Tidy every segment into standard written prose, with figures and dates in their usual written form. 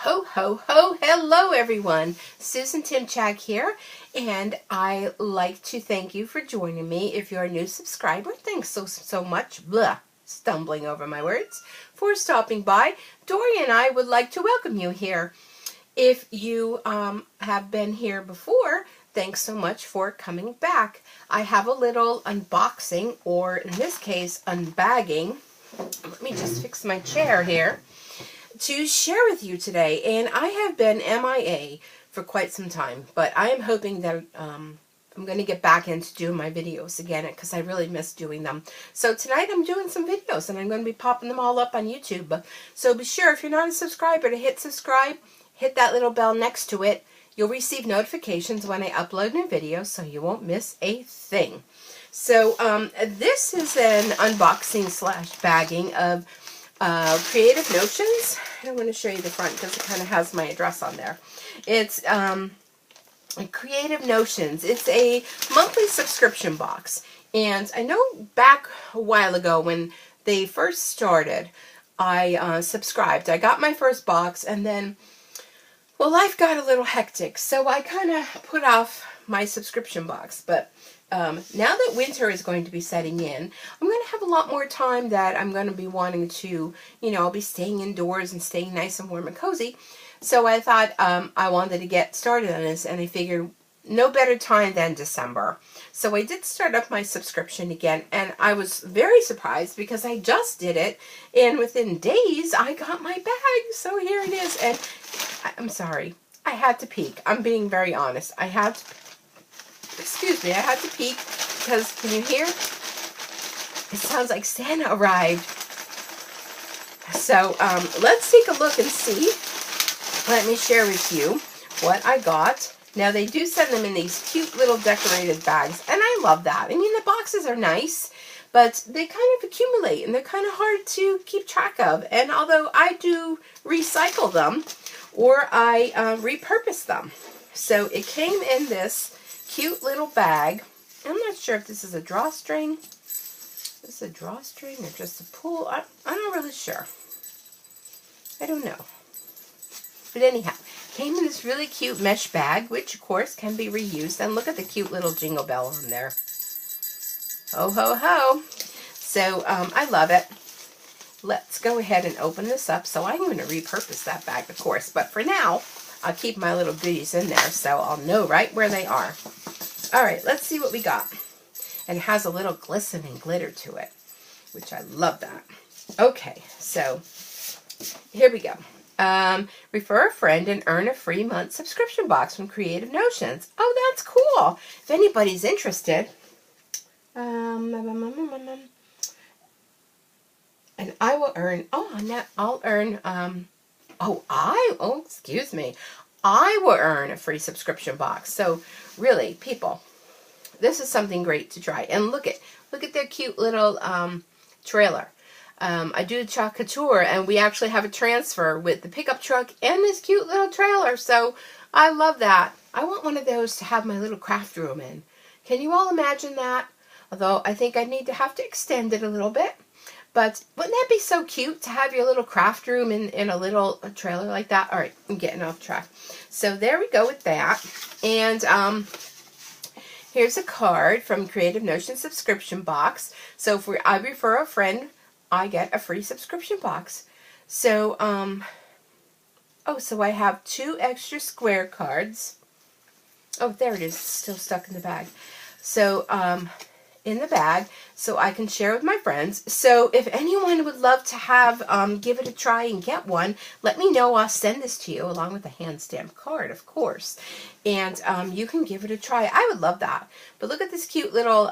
Ho, ho, ho. Hello, everyone. Susan Timchak here, and I like to thank you for joining me. If you're a new subscriber, thanks so much, stumbling over my words, for stopping by. Dory and I would like to welcome you here. If you have been here before, thanks so much for coming back. I have a little unboxing, or in this case, unbagging. Let me just fix my chair here to share with you today. And I have been MIA for quite some time, but I am hoping that I'm going to get back into doing my videos again because I really miss doing them. So tonight I'm doing some videos and I'm going to be popping them all up on YouTube. So be sure, if you're not a subscriber, to hit subscribe, hit that little bell next to it. You'll receive notifications when I upload new videos so you won't miss a thing. So this is an unboxing slash bagging of Creative Notions. I want to show you the front because it kind of has my address on there. It's Creative Notions. It's a monthly subscription box. And I know back a while ago when they first started, I subscribed. I got my first box, and then, well, life got a little hectic, so I kind of put off my subscription box. But now that winter is going to be setting in, I'm going to have a lot more time that I'm going to be wanting to, I'll be staying indoors and staying nice and warm and cozy. So I thought I wanted to get started on this, and I figured no better time than December. So I did start up my subscription again, and I was very surprised because I just did it, and within days I got my bag. So here it is, and I'm sorry, I had to peek. I'm being very honest. I had to peek because, can you hear? It sounds like Santa arrived. So let's take a look and see. Let me share with you what I got. Now, they do send them in these cute little decorated bags, and I love that. I mean, the boxes are nice, but they kind of accumulate, and they're kind of hard to keep track of. And although I do recycle them, or I repurpose them. So it came in this cute little bag. I'm not sure if this is a drawstring. Is this a drawstring or just a pull? I'm not really sure. I don't know. But anyhow, came in this really cute mesh bag, which of course can be reused. And look at the cute little jingle bell on there. Ho, ho, ho. So I love it. Let's go ahead and open this up. So I'm going to repurpose that bag, of course. But for now, I'll keep my little goodies in there so I'll know right where they are. All right, let's see what we got. And it has a little glisten and glitter to it, which I love that. Okay, so here we go. Refer a friend and earn a free month subscription box from Creative Notions. Oh, that's cool. If anybody's interested. And I will earn, I'll earn, excuse me. I will earn a free subscription box. So really, people, this is something great to try. And look at their cute little trailer. I do Chalk Couture, and we actually have a transfer with the pickup truck and this cute little trailer. So I love that. I want one of those to have my little craft room in. Can you all imagine that? Although I think I need to have to extend it a little bit. But wouldn't that be so cute to have your little craft room in a little trailer like that? All right, I'm getting off track. So there we go with that. And here's a card from Creative Notion subscription box. So if I refer a friend, I get a free subscription box. So, so I have 2 extra square cards. Oh, there it is. It's still stuck in the bag. So, in the bag, so I can share with my friends. So if anyone would love to have, give it a try and get one, let me know. I'll send this to you along with a hand stamped card, of course. And you can give it a try. I would love that. But look at this cute little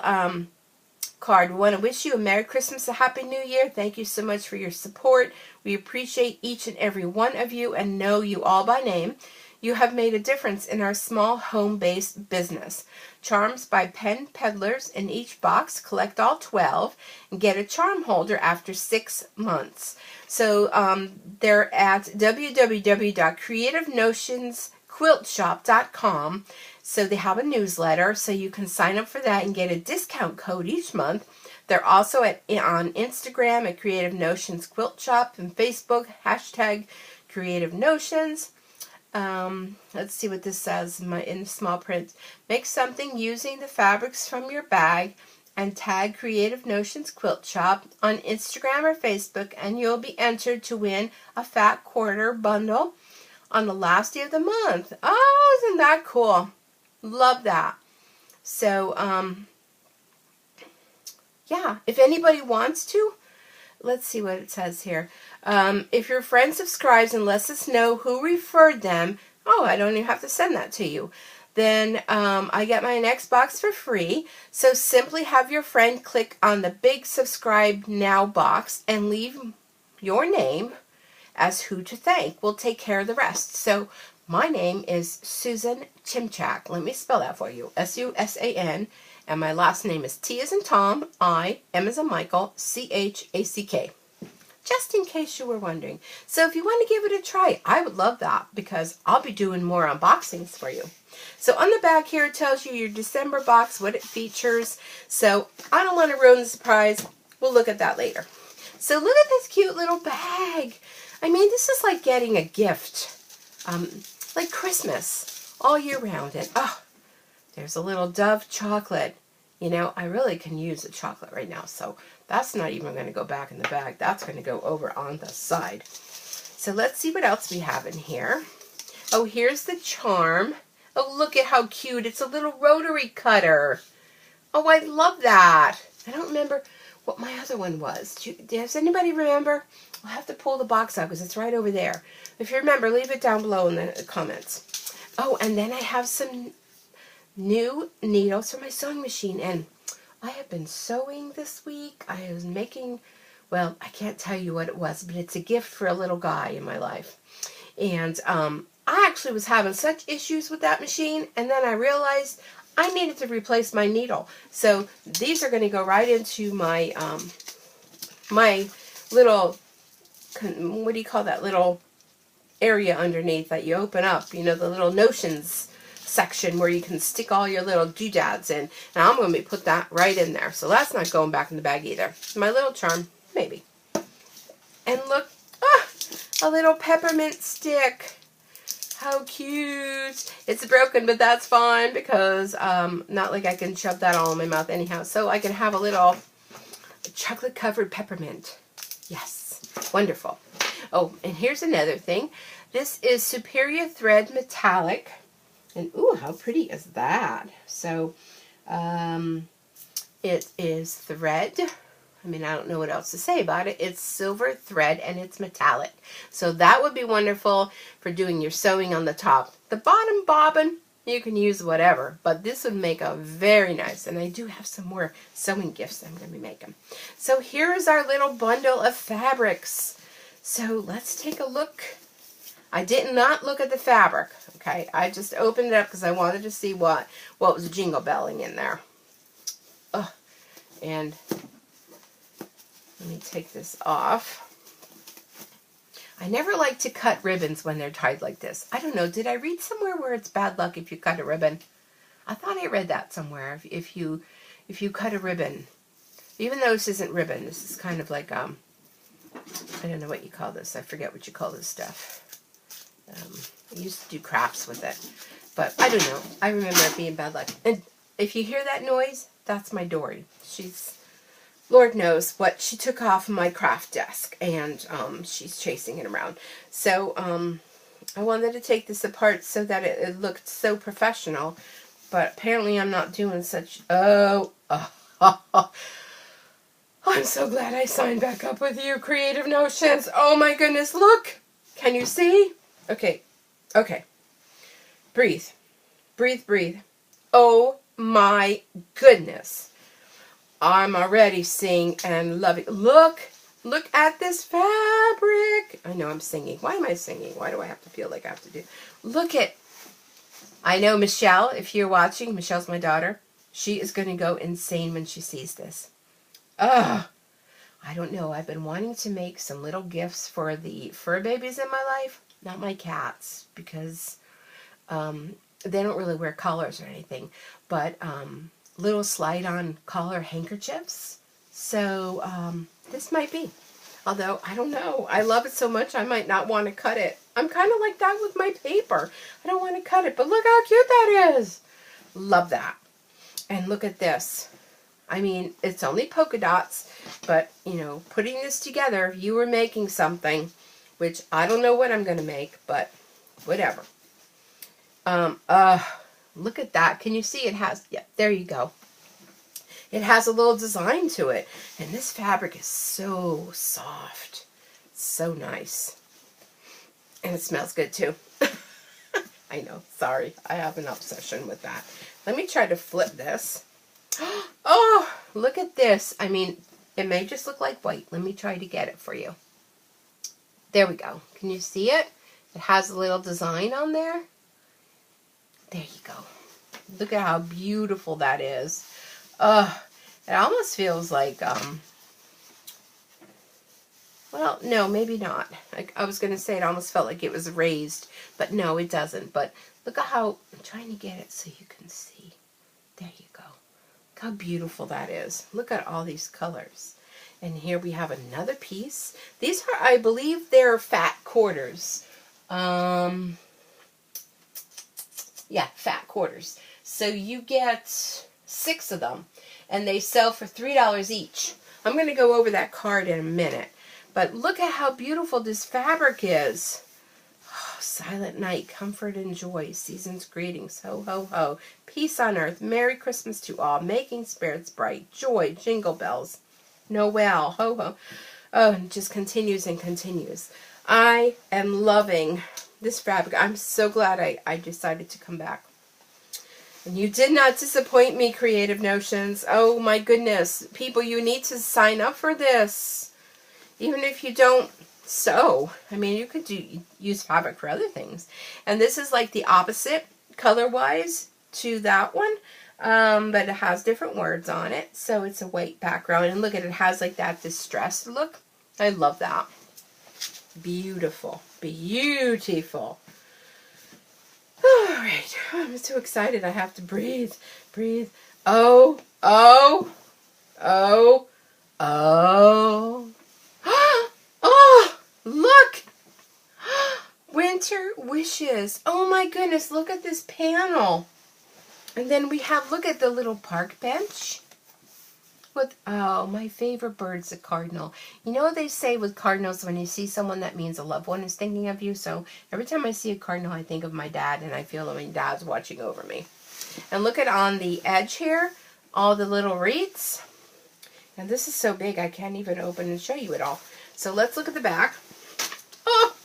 card. We want to wish you a Merry Christmas, a Happy New Year. Thank you so much for your support. We appreciate each and every one of you and know you all by name. You have made a difference in our small home-based business. Charms by Pen Peddlers in each box. Collect all 12 and get a charm holder after 6 months. So they're at www.creativenotionsquiltshop.com. So they have a newsletter, so you can sign up for that and get a discount code each month. They're also on Instagram at Creative Notions Quilt Shop and Facebook, hashtag Creative Notions. Let's see what this says in small print. Make something using the fabrics from your bag and tag Creative Notions Quilt Shop on Instagram or Facebook, and you'll be entered to win a fat quarter bundle on the last day of the month. Oh, isn't that cool? Love that. So, yeah, if anybody wants to, let's see what it says here. If your friend subscribes and lets us know who referred them, oh, I don't even have to send that to you, then I get my next box for free. So simply have your friend click on the big subscribe now box and leave your name as who to thank. We'll take care of the rest. So my name is Susan Chimchak. Let me spell that for you. S-U-S-A-N. And my last name is T as in Tom, I, M as in Michael, C-H-A-C-K. Just in case you were wondering. So if you want to give it a try, I would love that because I'll be doing more unboxings for you. So on the back here it tells you your December box, what it features. So I don't want to ruin the surprise. We'll look at that later. So look at this cute little bag. I mean, this is like getting a gift. Like Christmas all year round. And oh, there's a little Dove chocolate. You know, I really can use a chocolate right now, so that's not even going to go back in the bag. That's going to go over on the side. So let's see what else we have in here. Oh, here's the charm. Oh, look at how cute. It's a little rotary cutter. Oh, I love that. I don't remember what my other one was. Does anybody remember? I'll have to pull the box out because it's right over there. If you remember, leave it down below in the comments. Oh, and then I have some new needles for my sewing machine, and I have been sewing this week. I was making, well, I can't tell you what it was, but it's a gift for a little guy in my life. And I actually was having such issues with that machine, and then I realized I needed to replace my needle. So these are going to go right into my my little, what do you call that little area underneath that you open up, you know, the little Notions section where you can stick all your little doodads in. Now I'm going to put that right in there. So that's not going back in the bag either. My little charm, maybe. And look, a little peppermint stick. How cute. It's broken, but that's fine because not like I can shove that all in my mouth anyhow. So I can have a little chocolate covered peppermint. Yes, wonderful. Oh, and here's another thing. This is Superior Thread Metallic. And ooh, how pretty is that? So, it is thread. I mean, I don't know what else to say about it. It's silver thread and it's metallic. So that would be wonderful for doing your sewing on the top. The bottom bobbin, you can use whatever, but this would make a very nice. And I do have some more sewing gifts I'm going to be making. So here's our little bundle of fabrics. So let's take a look. I did not look at the fabric, okay? I just opened it up because I wanted to see what was jingle belling in there. Oh, and let me take this off. I never like to cut ribbons when they're tied like this. I don't know, did I read somewhere where it's bad luck if you cut a ribbon? I thought I read that somewhere. If you cut a ribbon, even though this isn't ribbon, this is kind of like I don't know what you call this. I forget what you call this stuff. I used to do crafts with it, but I don't know. I remember it being bad luck. And if you hear that noise, that's my Dory. She's, Lord knows what she took off my craft desk, and she's chasing it around. So I wanted to take this apart so that it looked so professional, but apparently I'm not doing such. I'm so glad I signed back up with you, Creative Notions. Oh my goodness, look! Can you see? Okay, okay. Breathe. Breathe, breathe. Oh my goodness. I'm already seeing and loving. Look at this fabric. I know I'm singing. Why am I singing? Why do I have to feel like I have to do? Look at, I know Michelle, if you're watching, Michelle's my daughter. She is going to go insane when she sees this. Ugh. I don't know. I've been wanting to make some little gifts for the fur babies in my life. Not my cats, because they don't really wear collars or anything. But little slide-on collar handkerchiefs. So this might be. Although, I don't know. I love it so much I might not want to cut it. I'm kind of like that with my paper. I don't want to cut it, but look how cute that is. Love that. And look at this. I mean, it's only polka dots, but, you know, putting this together, if you were making something, which I don't know what I'm going to make, but whatever. Look at that. Can you see it has, yeah, there you go. It has a little design to it. And this fabric is so soft. So nice. And it smells good too. I know, sorry. I have an obsession with that. Let me try to flip this. Oh, look at this. I mean, it may just look like white. Let me try to get it for you. There we go. Can you see it? It has a little design on there. There you go. Look at how beautiful that is. It almost feels like, well, no, maybe not. I was going to say it almost felt like it was raised, but no, it doesn't. But look at how, I'm trying to get it so you can see. There you go. Look how beautiful that is. Look at all these colors. And here we have another piece. These are, I believe, they're fat quarters. Yeah, fat quarters. So you get 6 of them, and they sell for $3 each. I'm going to go over that card in a minute. But look at how beautiful this fabric is. Oh, Silent Night, comfort and joy, season's greetings, ho, ho, ho. Peace on earth, Merry Christmas to all, making spirits bright, joy, jingle bells, Noel, ho, ho. Oh, and it just continues and continues. I am loving this fabric. I'm so glad I decided to come back. And you did not disappoint me, Creative Notions. Oh my goodness. People, you need to sign up for this. Even if you don't sew. I mean, you could use fabric for other things. And this is like the opposite color-wise to that one. But it has different words on it. So it's a white background. And look at it, it has like that distressed look. I love that. Beautiful. Beautiful. All right, I'm so excited. I have to breathe, breathe. Oh, oh, oh, oh. Oh, look. Winter Wishes. Oh my goodness, look at this panel. And then we have, look at the little park bench. With, oh, my favorite bird's a cardinal. You know what they say with cardinals, when you see someone, that means a loved one is thinking of you. So every time I see a cardinal, I think of my dad, and I feel that my dad's watching over me. And look at on the edge here, all the little wreaths. And this is so big, I can't even open and show you it all. So let's look at the back. Oh,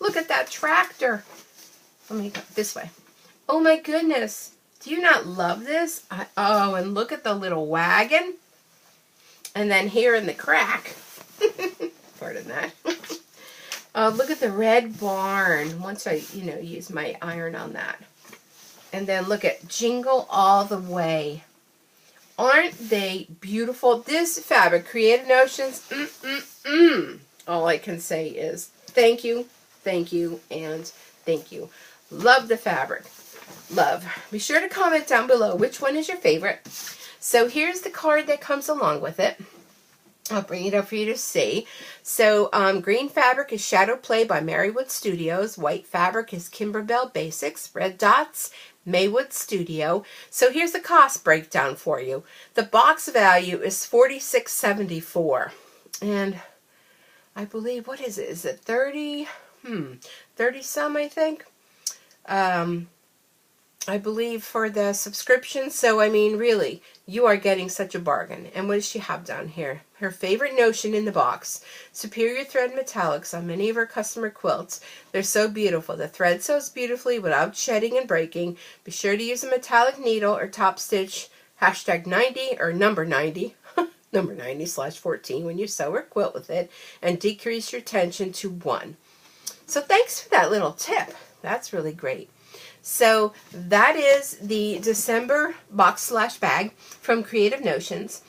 look at that tractor. Let me go this way. Oh my goodness. Do you not love this? Oh, and look at the little wagon. And then here in the crack, pardon that, look at the red barn, once I, use my iron on that. And then look at Jingle All the Way. Aren't they beautiful? This fabric, Creative Notions, all I can say is thank you, and thank you. Love the fabric. Love. Be sure to comment down below which one is your favorite. So here's the card that comes along with it. I'll bring it up for you to see. So green fabric is Shadow Play by Marywood Studios. White fabric is Kimberbell Basics. Red dots, Maywood Studio. So here's the cost breakdown for you. The box value is $46.74. And I believe, what is it? Is it 30? 30 some, I think. I believe for the subscription. So, I mean, really, you are getting such a bargain. And what does she have down here? Her favorite notion in the box. Superior thread metallics on many of her customer quilts. They're so beautiful. The thread sews beautifully without shedding and breaking. Be sure to use a metallic needle or top stitch #90 or number 90. Number 90/14 when you sew or quilt with it. And decrease your tension to 1. So thanks for that little tip. That's really great. So that is the December box/bag from Creative Notions.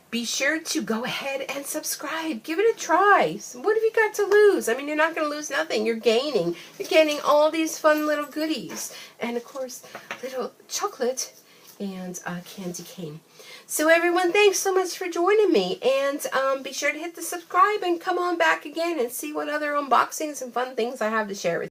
Be sure to go ahead and subscribe. Give it a try. So what have you got to lose? I mean, you're not going to lose nothing. You're gaining. You're gaining all these fun little goodies. And, of course, little chocolate and candy cane. So, everyone, thanks so much for joining me. And be sure to hit the subscribe and come on back again and see what other unboxings and fun things I have to share with you.